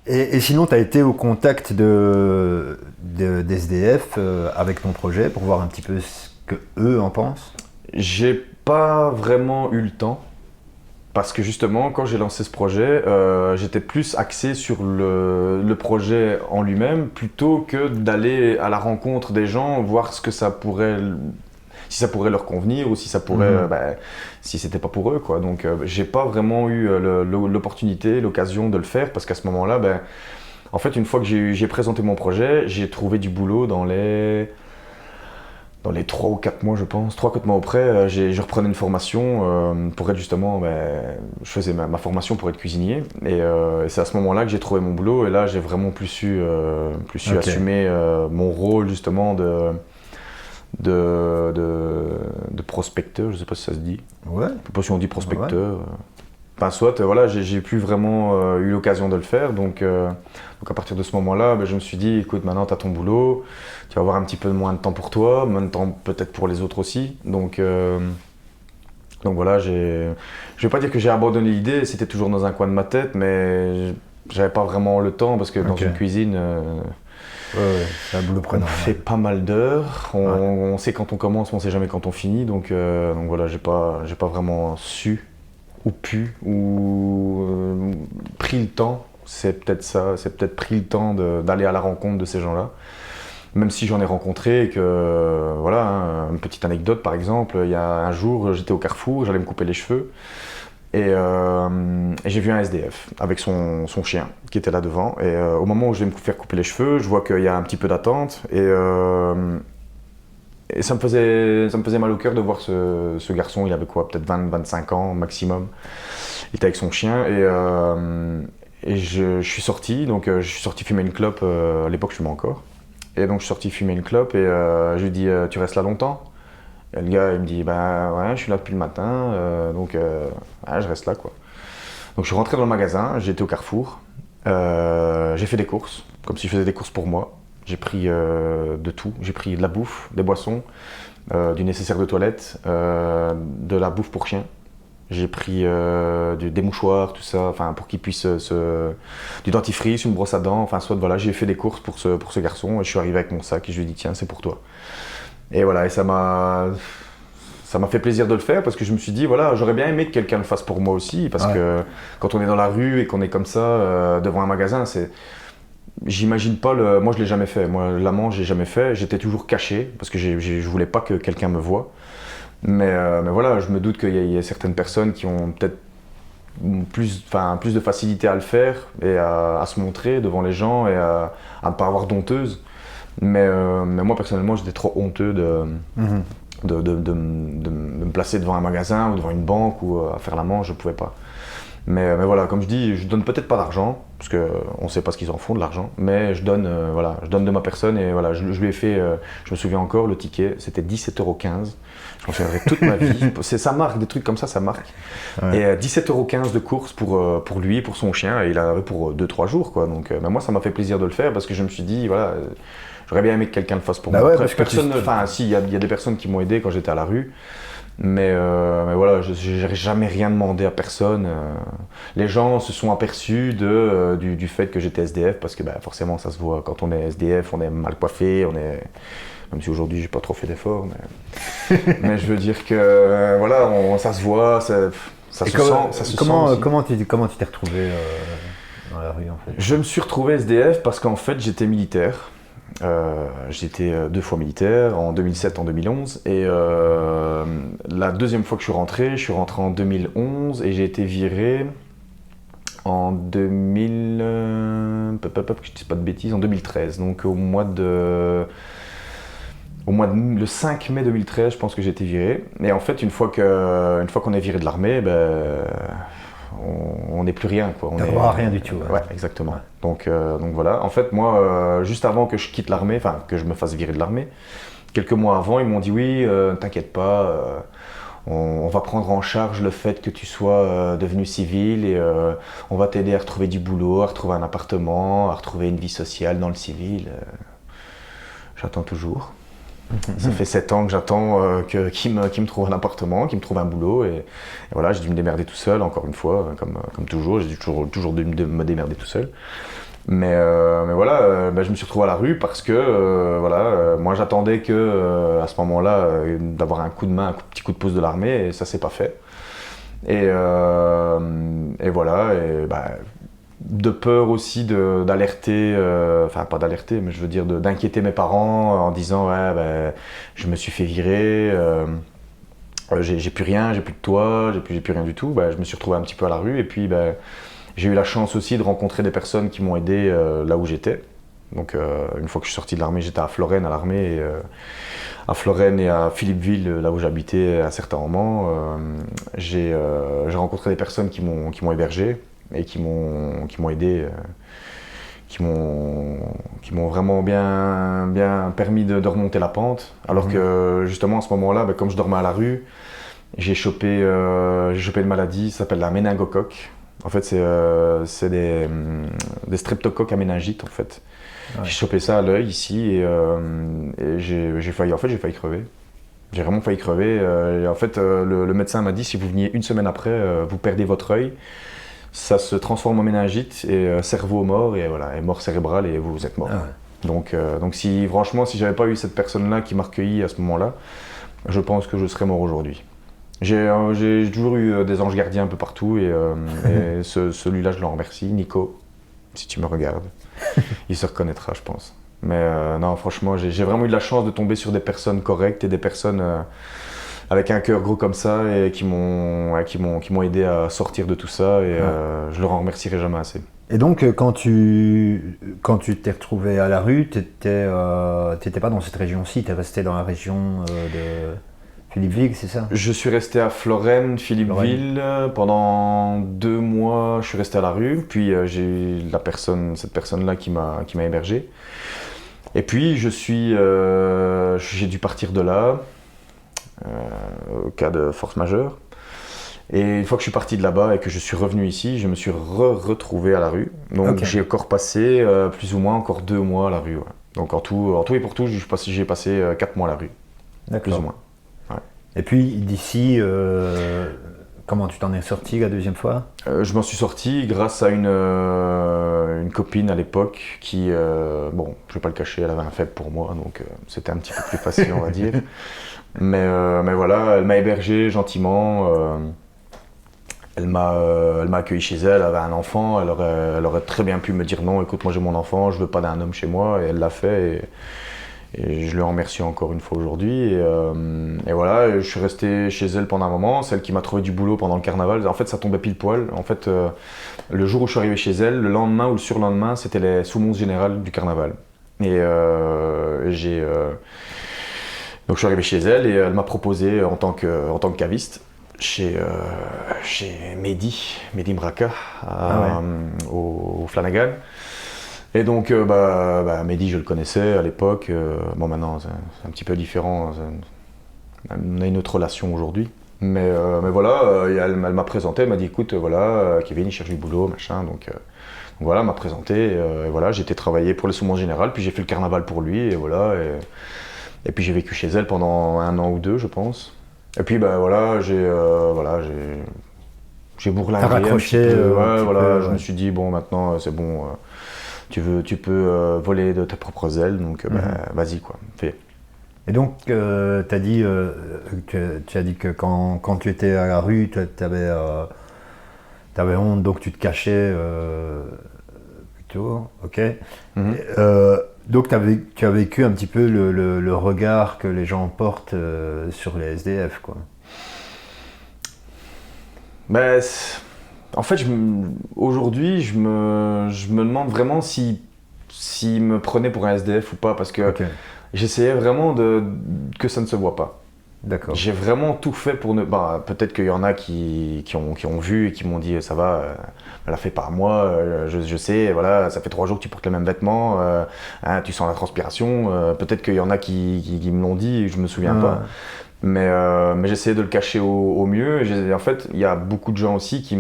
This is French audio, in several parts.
Et sinon, tu as été au contact d'SDF avec ton projet pour voir un petit peu ce que eux en pensent? J'ai pas vraiment eu le temps. Parce que justement, quand j'ai lancé ce projet, j'étais plus axé sur le projet en lui-même plutôt que d'aller à la rencontre des gens, voir ce que ça pourrait, si ça pourrait leur convenir ou si ça pourrait, si c'était pas pour eux, quoi. Donc, j'ai pas vraiment eu l'opportunité, l'occasion de le faire parce qu'à ce moment-là, en fait, une fois que j'ai présenté mon projet, j'ai trouvé du boulot dans les 3 ou 4 mois, je pense, 3 4 mois après, je reprenais une formation pour être justement, je faisais ma formation pour être cuisinier. Et c'est à ce moment-là que j'ai trouvé mon boulot. Et là, j'ai vraiment plus su Ok. assumer mon rôle justement de prospecteur, je ne sais pas si ça se dit. Ouais. Je ne sais pas si on dit Ouais. prospecteur. Enfin, soit, voilà, j'ai plus vraiment eu l'occasion de le faire. Donc à partir de ce moment-là, je me suis dit, écoute, maintenant tu as ton boulot, tu vas avoir un petit peu moins de temps pour toi, moins de temps peut-être pour les autres aussi. Donc voilà, je vais pas dire que j'ai abandonné l'idée, c'était toujours dans un coin de ma tête, mais j'avais pas vraiment le temps parce que dans Ok. une cuisine, Ouais, c'est un boulot on prenant. fait Ouais. pas mal d'heures, Ouais. on sait quand on commence, mais on sait jamais quand on finit. Donc voilà, j'ai pas vraiment su ou pu ou pris le temps. C'est peut-être ça, c'est peut-être pris le temps d'aller à la rencontre de ces gens-là. Même si j'en ai rencontré et que, voilà, hein, une petite anecdote par exemple, il y a un jour j'étais au Carrefour, j'allais me couper les cheveux et j'ai vu un SDF avec son chien qui était là devant. Et au moment où je vais me faire couper les cheveux, je vois qu'il y a un petit peu d'attente et ça me faisait mal au cœur de voir ce garçon. Il avait quoi, peut-être 20-25 ans maximum. Il était avec son chien et je suis sorti, donc je suis sorti fumer une clope, à l'époque je fumais encore. Et donc je suis sorti fumer une clope et je lui dis tu restes là longtemps? Et le gars il me dit bah ouais je suis là depuis le matin ouais, je reste là quoi. Donc je suis rentré dans le magasin, j'ai été au Carrefour, j'ai fait des courses, comme si je faisais des courses pour moi. J'ai pris de tout, j'ai pris de la bouffe, des boissons, du nécessaire de toilette, de la bouffe pour chien. J'ai pris des mouchoirs, tout ça, enfin pour qu'il puisse du dentifrice, une brosse à dents, enfin soit voilà, j'ai fait des courses pour ce garçon et je suis arrivé avec mon sac et je lui ai dit tiens c'est pour toi. Et voilà, et ça m'a fait plaisir de le faire parce que je me suis dit voilà, j'aurais bien aimé que quelqu'un le fasse pour moi aussi parce Ouais. que quand on est dans la rue et qu'on est comme ça devant un magasin, j'imagine pas moi je l'ai jamais fait, moi l'amant j'ai jamais fait, j'étais toujours caché parce que je voulais pas que quelqu'un me voie. Mais voilà, je me doute qu'il y a certaines personnes qui ont peut-être plus de facilité à le faire et à se montrer devant les gens et à ne pas avoir d'honteuse. Mais moi personnellement, j'étais trop honteux Mhm. de me placer devant un magasin ou devant une banque ou à faire la manche, je ne pouvais pas. Mais voilà, comme je dis, je donne peut-être pas d'argent, parce qu'on ne sait pas ce qu'ils en font de l'argent, mais voilà, je donne de ma personne et voilà, je lui ai fait, je me souviens encore, le ticket, c'était 17,15 €. Je m'en souviendrai toute ma vie. Ça marque, des trucs comme ça marque. Ouais. Et 17,15 € de course pour lui, pour son chien, et il en avait pour 2-3 jours, quoi. Donc mais moi, ça m'a fait plaisir de le faire parce que je me suis dit, voilà, j'aurais bien aimé que quelqu'un le fasse pour Bah moi. ouais, Après, parce que personne, enfin, si, il y a des personnes qui m'ont aidé quand j'étais à la rue. Mais voilà, je n'ai jamais rien demandé à personne. Les gens se sont aperçus du fait que j'étais SDF parce que forcément ça se voit. Quand on est SDF, on est mal coiffé, même si aujourd'hui j'ai pas trop fait d'efforts. Mais je veux dire que voilà, ça se voit, ça Et se sent, ça se sent aussi. comment tu t'es retrouvé dans la rue en fait? Je me suis retrouvé SDF parce qu'en fait j'étais militaire. J'étais 2 fois militaire, en 2007, en 2011, et la deuxième fois que je suis rentré en 2011 et j'ai été viré en 2000, que je dise pas de bêtises, en 2013, donc le 5 mai 2013, je pense que j'ai été viré. Et en fait, une fois qu'on est viré de l'armée, on n'est plus rien, quoi. T'as droit à rien du tout. Ouais, exactement. Ouais. Donc voilà. En fait, moi, juste avant que je quitte l'armée, enfin que je me fasse virer de l'armée, quelques mois avant, ils m'ont dit oui, t'inquiète pas, on va prendre en charge le fait que tu sois devenu civil et on va t'aider à retrouver du boulot, à retrouver un appartement, à retrouver une vie sociale dans le civil. J'attends toujours. Ça fait 7 ans que j'attends qu'il me trouve un appartement, qu'il me trouve un boulot. Et voilà, j'ai dû me démerder tout seul, encore une fois, comme toujours. J'ai toujours dû me démerder tout seul. Mais voilà, je me suis retrouvé à la rue parce que moi j'attendais que à ce moment-là d'avoir un coup de main, un petit coup de pouce de l'armée et ça s'est pas fait. Et voilà, de peur aussi d'alerter, enfin pas d'alerter, mais je veux dire d'inquiéter mes parents en disant ouais, je me suis fait virer, j'ai plus rien, j'ai plus de toit, j'ai plus rien du tout. Je me suis retrouvé un petit peu à la rue et puis j'ai eu la chance aussi de rencontrer des personnes qui m'ont aidé là où j'étais. Donc une fois que je suis sorti de l'armée, j'étais à Florène à l'armée, à Florène et à Philippeville, là où j'habitais à un certain moment. J'ai rencontré des personnes qui m'ont hébergé et qui m'ont aidé, qui m'ont vraiment bien permis de remonter la pente. Alors que justement à ce moment-là, comme je dormais à la rue, j'ai chopé une maladie, ça s'appelle la méningocoque. En fait, c'est des streptocoques à méningite en fait. Ouais. J'ai chopé ça à l'œil ici et j'ai failli crever. J'ai vraiment failli crever. Et en fait, le médecin m'a dit si vous veniez une semaine après, vous perdez votre œil. Ça se transforme en méningite et cerveau mort et voilà, et mort cérébrale et vous êtes mort. Ah ouais. Donc si j'avais pas eu cette personne-là qui m'a recueilli à ce moment-là, je pense que je serais mort aujourd'hui. J'ai toujours eu des anges gardiens un peu partout et celui-là je l'en remercie, Nico, si tu me regardes. Il se reconnaîtra, je pense. Mais non, franchement, j'ai vraiment eu de la chance de tomber sur des personnes correctes et des personnes avec un cœur gros comme ça et qui m'ont aidé à sortir de tout ça et je leur en remercierai jamais assez. Et donc, quand tu t'es retrouvé à la rue, t'étais pas dans cette région-ci, t'es resté dans la région de Philippeville, c'est ça? Je suis resté à Florène, Philippeville. Pendant 2 mois, je suis resté à la rue. Puis j'ai eu cette personne-là qui m'a hébergé. Et puis j'ai dû partir de là, au cas de force majeure. Et une fois que je suis parti de là-bas et que je suis revenu ici, je me suis retrouvé à la rue. Donc j'ai encore passé plus ou moins encore 2 mois à la rue. Ouais. Donc en tout et pour tout, j'ai passé 4 mois à la rue. D'accord. Plus ou moins. Ouais. Et puis d'ici, comment tu t'en es sorti la deuxième fois? Je m'en suis sorti grâce à une copine à l'époque qui, bon, je vais pas le cacher, elle avait un faible pour moi, donc c'était un petit peu plus facile, on va dire. Mais voilà, elle m'a hébergé gentiment. Elle m'a accueilli chez elle, elle avait un enfant, elle aurait très bien pu me dire non, écoute, moi j'ai mon enfant, je veux pas d'un homme chez moi, et elle l'a fait. Et je lui en remercie encore une fois aujourd'hui. Et voilà, je suis resté chez elle pendant un moment, celle qui m'a trouvé du boulot pendant le carnaval. En fait, ça tombait pile poil. En fait, le jour où je suis arrivé chez elle, le lendemain ou le surlendemain, c'était les sous-monces générales du carnaval. Et donc je suis arrivé chez elle et elle m'a proposé en tant que caviste chez Mehdi Mraka au Flanagan. Et donc Mehdi je le connaissais à l'époque, bon maintenant c'est un petit peu différent, on a une autre relation aujourd'hui. Mais voilà, elle m'a présenté, elle m'a dit écoute voilà, Kevin il cherche du boulot, machin, donc voilà, elle m'a présenté, et voilà, j'ai été travailler pour les sous-monces générales, puis j'ai fait le carnaval pour lui, et voilà, et puis j'ai vécu chez elle pendant 1 an ou 2 je pense. Et puis voilà, j'ai bourlingué. T'as raccroché, je me suis dit bon maintenant c'est bon, tu peux voler de tes propres ailes, donc vas-y quoi, fais. Et donc tu as dit que quand tu étais à la rue, tu avais honte, donc tu te cachais plutôt, ok. Donc tu as vécu un petit peu le regard que les gens portent sur les SDF, quoi. En fait, aujourd'hui, je me demande vraiment s'ils me prenaient pour un SDF ou pas, parce que j'essayais vraiment que ça ne se voit pas. D'accord. J'ai vraiment tout fait pour ne... peut-être qu'il y en a qui ont vu et qui m'ont dit ça va, elle a fait par moi, je sais, voilà, ça fait 3 jours que tu portes les mêmes vêtements, tu sens la transpiration, peut-être qu'il y en a qui me l'ont dit, je me souviens pas. Mais j'essayais de le cacher au mieux. Et en fait, il y a beaucoup de gens aussi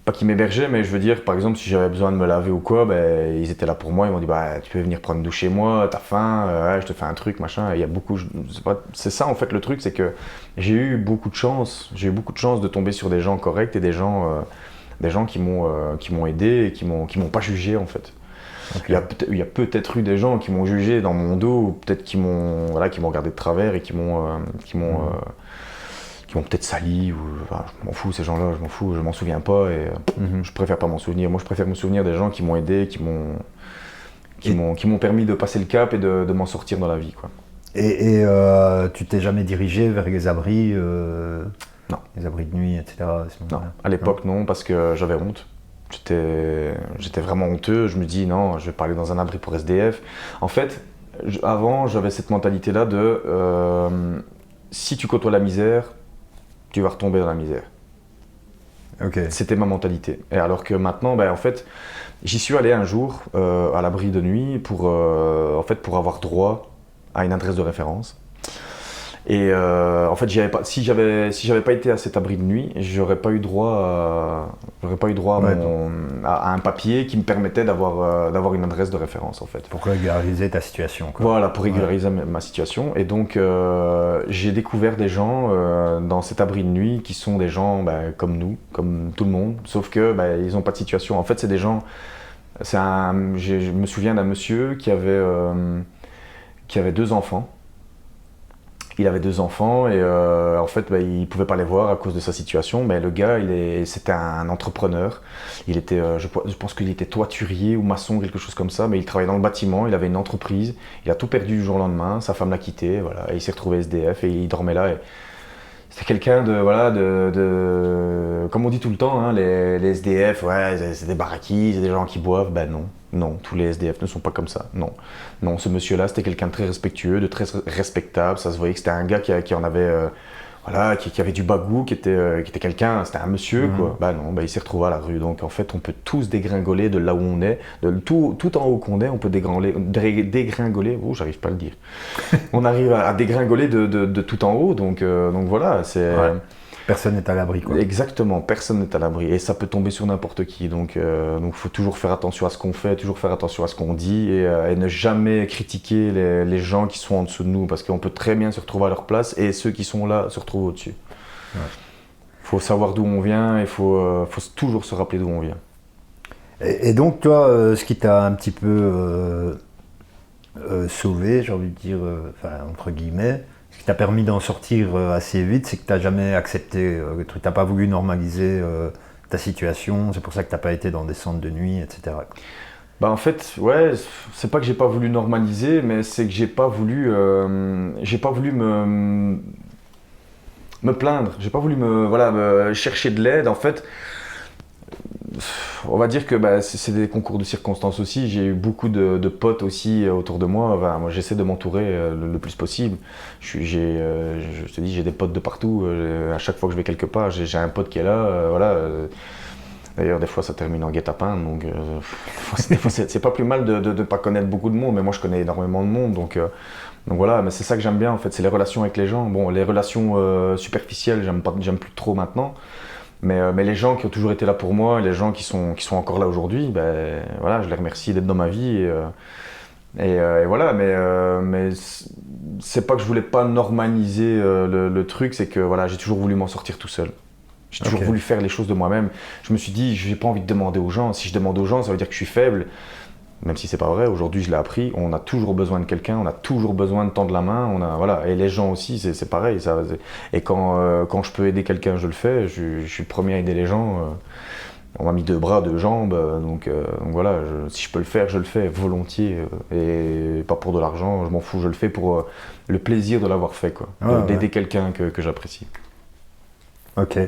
pas qui m'hébergeaient, mais je veux dire, par exemple, si j'avais besoin de me laver ou quoi, ils étaient là pour moi. Ils m'ont dit tu peux venir prendre une douche chez moi, t'as faim, je te fais un truc, machin. Il y a beaucoup. C'est ça en fait le truc, c'est que j'ai eu beaucoup de chance. J'ai eu beaucoup de chance de tomber sur des gens corrects et des gens des gens qui m'ont aidé et qui m'ont pas jugé en fait. Okay. Il y a peut-être eu des gens qui m'ont jugé dans mon dos, ou peut-être qui m'ont regardé de travers et qui m'ont peut-être sali, ou enfin, je m'en fous, ces gens-là, je m'en fous, je m'en souviens pas et je préfère pas m'en souvenir. Moi je préfère me souvenir des gens qui m'ont aidé, qui m'ont permis de passer le cap et de m'en sortir dans la vie, quoi. Et tu t'es jamais dirigé vers les abris, Non. Les abris de nuit, etc. Non, à l'époque non, parce que j'avais honte. J'étais vraiment honteux. Je me dis non, je vais pas aller dans un abri pour SDF. En fait, avant j'avais cette mentalité-là de si tu côtoies la misère, tu vas retomber dans la misère. Okay. C'était ma mentalité. Et alors que maintenant, en fait, j'y suis allé un jour à l'abri de nuit pour avoir droit à une adresse de référence. Et en fait, si j'avais pas été à cet abri de nuit, j'aurais pas eu droit à un papier qui me permettait d'avoir une adresse de référence en fait. Pour régulariser ta situation, quoi. Voilà, pour régulariser ma situation. Et donc j'ai découvert des gens dans cet abri de nuit qui sont des gens comme nous, comme tout le monde, sauf que ils n'ont pas de situation. En fait, c'est des gens. Je me souviens d'un monsieur qui avait 2 enfants. Il avait 2 enfants et en fait il pouvait pas les voir à cause de sa situation, mais le gars c'était un entrepreneur. Il était, je pense qu'il était toiturier ou maçon, quelque chose comme ça, mais il travaillait dans le bâtiment, il avait une entreprise, il a tout perdu du jour au lendemain, sa femme l'a quitté, voilà, et il s'est retrouvé SDF et il dormait là. Et c'était quelqu'un comme on dit tout le temps, hein, les SDF, ouais, c'est des baraquis, c'est des gens qui boivent. Non, tous les SDF ne sont pas comme ça. Non, ce monsieur-là, c'était quelqu'un de très respectueux, de très respectable. Ça se voyait que c'était un gars qui en avait, qui avait du bagou, qui était quelqu'un, c'était un monsieur, quoi. Il s'est retrouvé à la rue. Donc en fait, on peut tous dégringoler de là où on est, de tout en haut qu'on est, on peut dégringoler. Oh, j'arrive pas à le dire. On arrive à dégringoler de tout en haut. Donc voilà, c'est. Ouais. Personne n'est à l'abri, quoi. Exactement, personne n'est à l'abri et ça peut tomber sur n'importe qui. Donc faut toujours faire attention à ce qu'on fait, toujours faire attention à ce qu'on dit et ne jamais critiquer les gens qui sont en dessous de nous parce qu'on peut très bien se retrouver à leur place et ceux qui sont là se retrouvent au-dessus. Il faut savoir d'où on vient et il faut toujours se rappeler d'où on vient. Et donc toi, ce qui t'a un petit peu sauvé, j'ai envie de dire, entre guillemets, ce qui t'a permis d'en sortir assez vite, c'est que tu n'as jamais accepté le truc, tu n'as pas voulu normaliser ta situation, c'est pour ça que tu n'as pas été dans des centres de nuit, etc. En fait, ouais, c'est pas que j'ai pas voulu normaliser, mais c'est que j'ai pas voulu me plaindre, j'ai pas voulu me chercher de l'aide. En fait, on va dire que c'est des concours de circonstances aussi. J'ai eu beaucoup de potes aussi autour de moi. Moi, j'essaie de m'entourer le plus possible. Je te dis, j'ai des potes de partout. À chaque fois que je vais quelque part, j'ai un pote qui est là. D'ailleurs, des fois, ça termine en guet-apens. Donc, c'est pas plus mal de ne pas connaître beaucoup de monde. Mais moi, je connais énormément de monde. Donc voilà, mais c'est ça que j'aime bien en fait. C'est les relations avec les gens. Bon, les relations superficielles, j'aime plus trop maintenant. Mais les gens qui ont toujours été là pour moi, les gens qui sont encore là aujourd'hui, je les remercie d'être dans ma vie. Et voilà, mais c'est pas que je voulais pas normaliser le truc, c'est que j'ai toujours voulu m'en sortir tout seul. J'ai toujours voulu faire les choses de moi-même. Je me suis dit, j'ai pas envie de demander aux gens. Si je demande aux gens, ça veut dire que je suis faible. Même si c'est pas vrai, aujourd'hui je l'ai appris, on a toujours besoin de quelqu'un, on a toujours besoin de tendre la main, et les gens aussi, c'est pareil. Et quand je peux aider quelqu'un, je le fais, je suis le premier à aider les gens. On m'a mis 2 bras, 2 jambes, donc voilà, si je peux le faire, je le fais volontiers, et pas pour de l'argent, je m'en fous, je le fais pour le plaisir de l'avoir fait, quoi, d'aider quelqu'un que j'apprécie. Ok.